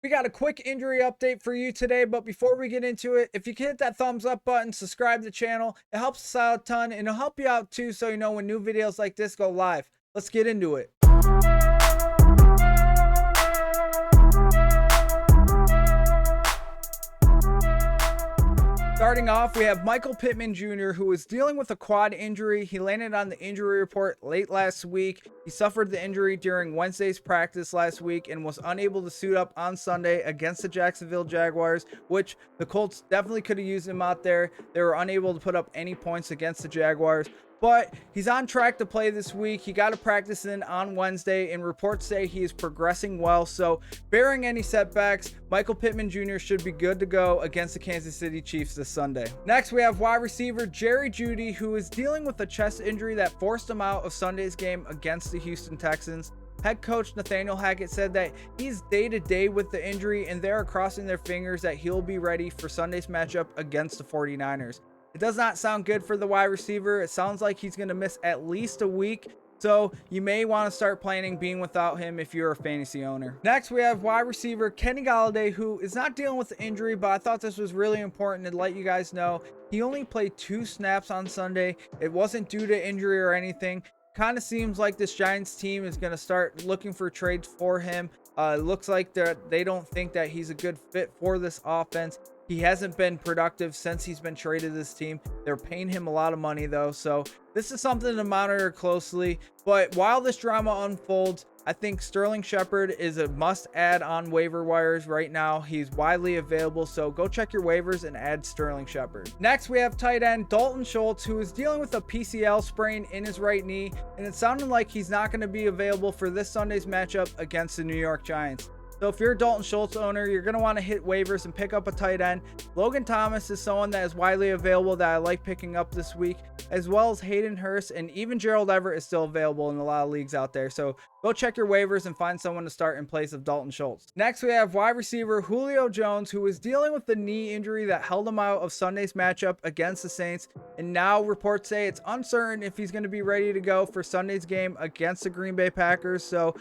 We got a quick injury update for you today, but before we get into it, if you can hit that thumbs up button, subscribe to the channel, it helps us out a ton and it'll help you out too so you know when new videos like this go live. Let's get into it. Starting off, we have Pittman Jr., who is dealing with a quad injury. He landed on the injury report late last week. He suffered the injury during Wednesday's practice last week and was unable to suit up on Sunday against the Jacksonville Jaguars, which the Colts definitely could have used him out there. They were unable to put up any points against the Jaguars. But he's on track to play this week. He got a practice in on Wednesday, and reports say he is progressing well. So, barring any setbacks, Pittman Jr. should be good to go against the Kansas City Chiefs this Sunday. Next, we have wide receiver Jeudy, who is dealing with a chest injury that forced him out of Sunday's game against the Houston Texans. Head coach Nathaniel Hackett said that he's day-to-day with the injury, and they're crossing their fingers that he'll be ready for Sunday's matchup against the 49ers. It does not sound good for the wide receiver. It sounds like he's going to miss at least a week. So you may want to start planning being without him if you're a fantasy owner. Next, we have wide receiver Kenny Golladay, who is not dealing with the injury, but I thought this was really important to let you guys know. He only played 2 snaps on Sunday. It wasn't due to injury or anything. Kind of seems like this Giants team is going to start looking for trades for him. It looks like they don't think that he's a good fit for this offense. He hasn't been productive since he's been traded to this team. They're paying him a lot of money though, so this is something to monitor closely. But while this drama unfolds, I think Sterling Shepard is a must-add on waiver wires right now. He's widely available, so go check your waivers and add Sterling Shepard. Next, we have tight end Dalton Schultz, who is dealing with a PCL sprain in his right knee, and it sounded like he's not going to be available for this Sunday's matchup against the New York Giants. So if you're a Dalton Schultz owner, you're going to want to hit waivers and pick up a tight end. Logan Thomas is someone that is widely available that I like picking up this week, as well as Hayden Hurst, and even Gerald Everett is still available in a lot of leagues out there. So go check your waivers and find someone to start in place of Dalton Schultz. Next, we have wide receiver Julio Jones, who is dealing with the knee injury that held him out of Sunday's matchup against the Saints. And now reports say it's uncertain if he's going to be ready to go for Sunday's game against the Green Bay Packers. So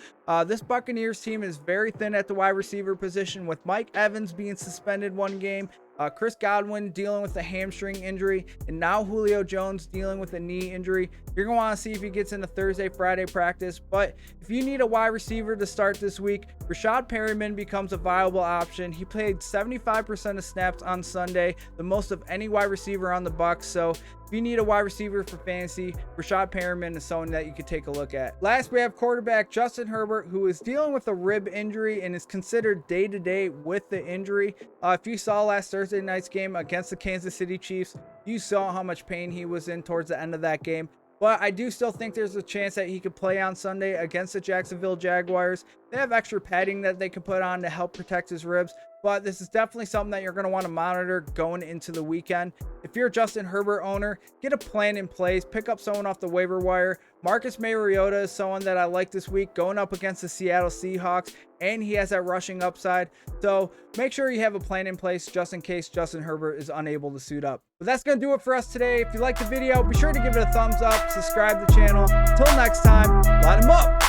this Buccaneers team is very thin at the wide receiver position, with Mike Evans being suspended one game, Chris Godwin dealing with a hamstring injury, and now Julio Jones dealing with a knee injury. You're going to want to see if he gets into Thursday, Friday practice. But if you need a wide receiver to start this week, Rashad Perriman becomes a viable option. He played 75% of snaps on Sunday, the most of any wide receiver on the Bucs. So if you need a wide receiver for fantasy, Rashad Perriman is someone that you could take a look at. Last, we have quarterback Justin Herbert, who is dealing with a rib injury and is considered day-to-day with the injury. If you saw last Thursday night's game against the Kansas City Chiefs, you saw how much pain he was in towards the end of that game. But I do still think there's a chance that he could play on Sunday against the Jacksonville Jaguars. They have extra padding that they can put on to help protect his ribs. But this is definitely something that you're going to want to monitor going into the weekend. If you're a Justin Herbert owner, get a plan in place. Pick up someone off the waiver wire. Marcus Mariota is someone that I like this week, going up against the Seattle Seahawks, and he has that rushing upside. So make sure you have a plan in place just in case Justin Herbert is unable to suit up. But that's going to do it for us today. If you liked the video, be sure to give it a thumbs up, subscribe to the channel. Until next time, light 'em up.